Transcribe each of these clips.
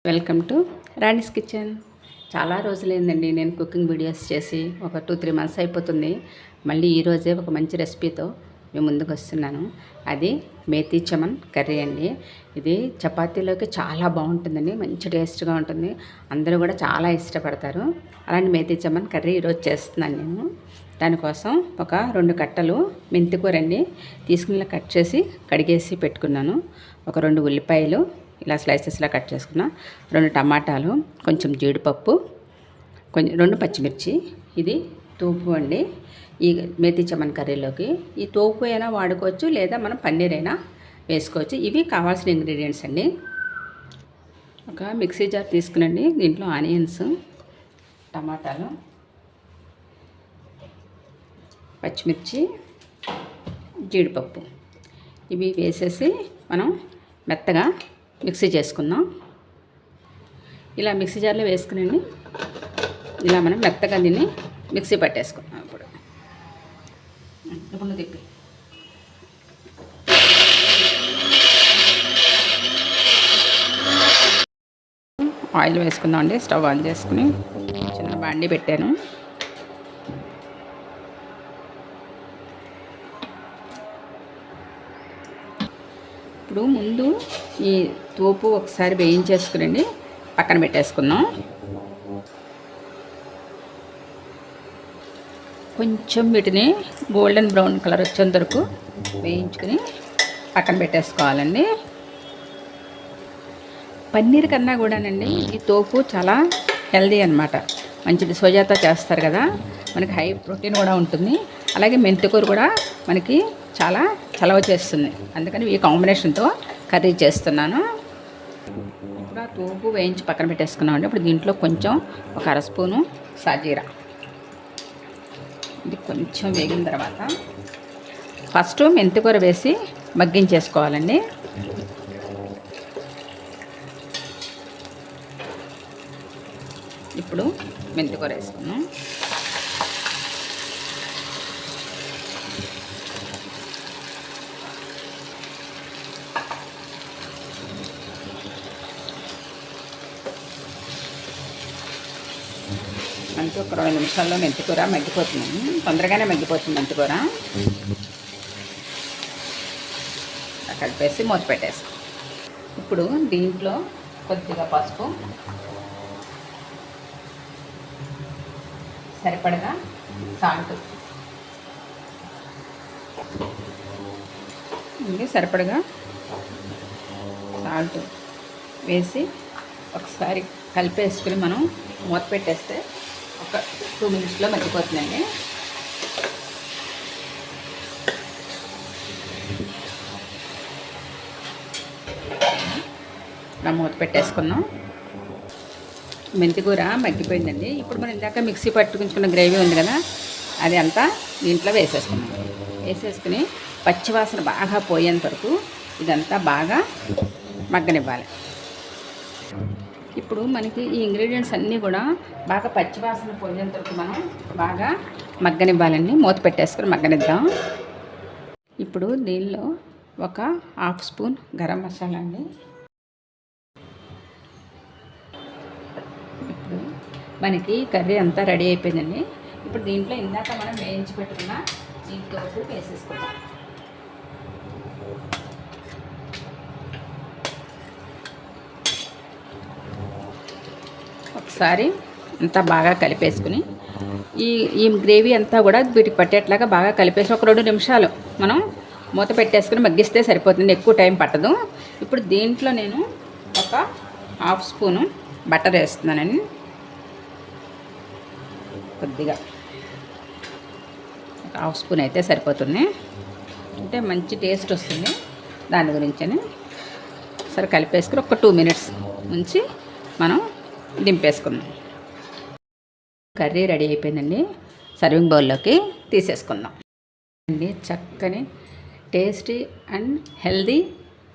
Welcome to Rani's kitchen. చాలా రోజులైందండి నేను cooking videos చేసి, ఒక 2-3 మంత్స్ అయిపోతుంది. మళ్ళీ ఈరోజే ఒక మంచి రెసిపీతో మేము ముందుకు వస్తున్నాను. అది మేథీ చమన్ కర్రీ అండి. ఇది చపాతీలోకి చాలా బాగుంటుందండి, మంచి టేస్ట్గా ఉంటుంది. అందరూ కూడా చాలా ఇష్టపడతారు. అలాంటి మేథీ చమన్ కర్రీ ఈరోజు చేస్తున్నాను నేను. దానికోసం ఒక 2 కట్టలు మెంతికూర అండి తీసుకుని కట్ చేసి కడిగేసి పెట్టుకున్నాను. ఒక 2 ఉల్లిపాయలు ఇలా స్లైసెస్లా కట్ చేసుకున్న, 2 టమాటాలు, కొంచెం జీడిపప్పు, కొంచెం 2 పచ్చిమిర్చి. ఇది తోపు అండి. ఈ మేథీ చమన్ కర్రీలోకి ఈ తోపు అయినా వాడుకోవచ్చు, లేదా మనం పన్నీర్ అయినా వేసుకోవచ్చు. ఇవి కావాల్సిన ఇంగ్రీడియంట్స్ అండి. ఒక మిక్సీ జార్ తీసుకునండి. దీంట్లో ఆనియన్స్, టమాటాలు, పచ్చిమిర్చి, జీడిపప్పు ఇవి వేసేసి మనం మెత్తగా మిక్సీ చేసుకుందాం. ఇలా మిక్సీ జార్లో వేసుకునండి. ఇలా మనం మెత్తగా దీన్ని మిక్సీ పట్టేసుకుందాం. ఇప్పుడు తిప్పి ఆయిల్ వేసుకుందాం అండి. స్టవ్ ఆన్ చేసుకుని చిన్న బాండి పెట్టాను. ఇప్పుడు ముందు ఈ తోపు ఒకసారి వేయించేసుకునండి, పక్కన పెట్టేసుకుందాం. కొంచెం వీటిని గోల్డెన్ బ్రౌన్ కలర్ వచ్చేంత వరకు వేయించుకుని పక్కన పెట్టేసుకోవాలండి. పన్నీర్ కన్నా కూడానండి ఈ తోపు చాలా హెల్దీ అనమాట. మంచిది, సోయాతో చేస్తారు కదా, మనకి హై ప్రోటీన్ కూడా ఉంటుంది. అలాగే మెంతికూర కూడా మనకి చాలా చలవ చేస్తుంది. అందుకని ఈ కాంబినేషన్తో కర్రీ చేస్తున్నాను. ఇప్పుడు ఆ తోపు వేయించి పక్కన పెట్టేసుకున్నామండి. ఇప్పుడు దీంట్లో కొంచెం ఒక 1/2 స్పూను సాజీరా. ఇది కొంచెం వేగిన తర్వాత ఫస్ట్ మెంతికూర వేసి మగ్గించేసుకోవాలండి. ఇప్పుడు మెంతికూర వేసుకున్నాం. మనకి ఒక 2 నిమిషాల్లో మెంతికూర మగ్గిపోతుంది. తొందరగానే మగ్గిపోతుంది మెంతికూర. కలిపేసి మూత పెట్టేస్తాం. ఇప్పుడు దీంట్లో కొద్దిగా పసుపు, సరిపడగా సాల్ట్, సరిపడగా సాల్ట్ వేసి ఒకసారి కలిపేసుకుని మనం మూత పెట్టేస్తే ఒక 2 మినిట్స్లో మగ్గిపోతుందండి. ఇలా మూత పెట్టేసుకున్నాం. మెంతికూర మగ్గిపోయిందండి. ఇప్పుడు మనం ఇందాక మిక్సీ పట్టుకుంచుకున్న గ్రేవీ ఉంది కదా, అది అంతా దీంట్లో వేసేసుకున్నాం. వేసేసుకుని పచ్చివాసన బాగా పోయేంత వరకు ఇదంతా బాగా మగ్గనివ్వాలి. ఇప్పుడు మనకి ఈ ఇంగ్రీడియంట్స్ అన్నీ కూడా బాగా పచ్చివాసన పోయేంత వరకు మనం బాగా మగ్గనివ్వాలండి. మూత పెట్టేసుకుని మగ్గనిద్దాం. ఇప్పుడు దీనిలో ఒక 1/2 స్పూన్ గరం మసాలా అండి. ఇప్పుడు మనకి కర్రీ అంతా రెడీ అయిపోయిందండి. ఇప్పుడు దీంట్లో ఇందాక మనం వేయించి పెట్టుకున్న ఈ తోపు వేసేసుకుందాం. ఒకసారి అంతా బాగా కలిపేసుకుని ఈ గ్రేవీ అంతా కూడా వీటికి పట్టేట్లాగా బాగా కలిపేసి ఒక 2 నిమిషాలు మనం మూత పెట్టేసుకుని మగ్గిస్తే సరిపోతుంది, ఎక్కువ టైం పట్టదు. ఇప్పుడు దీంట్లో నేను ఒక 1/2 స్పూను బటర్ వేస్తున్నానండి. కొద్దిగా ఒక 1/2 స్పూన్ అయితే సరిపోతుంది, అంటే మంచి టేస్ట్ వస్తుంది. దాని గురించని సరే కలిపేసుకుని ఒక 2 మినిట్స్ ఉంచి మనం దింపేసుకుందాం. కర్రీ రెడీ అయిపోయిందండి. సర్వింగ్ బౌల్లోకి తీసేసుకుందాం అండి. చక్కని టేస్టీ అండ్ హెల్దీ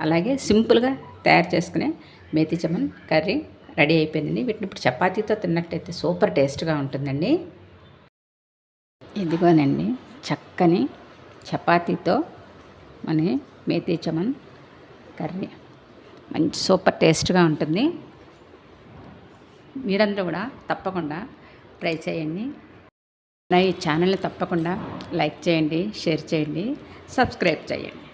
అలాగే సింపుల్గా తయారు చేసుకునే మేథీ చమన్ కర్రీ రెడీ అయిపోయిందండి. వీటిని ఇప్పుడు చపాతీతో తిన్నట్టయితే సూపర్ టేస్ట్గా ఉంటుందండి. ఇదిగోనండి చక్కని చపాతీతో మన మేథీ చమన్ కర్రీ మంచి సూపర్ టేస్ట్గా ఉంటుంది. మీరందరూ కూడా తప్పకుండా ట్రై చేయండి. నా ఈ ఛానల్ని తప్పకుండా లైక్ చేయండి, షేర్ చేయండి, సబ్స్క్రైబ్ చేయండి.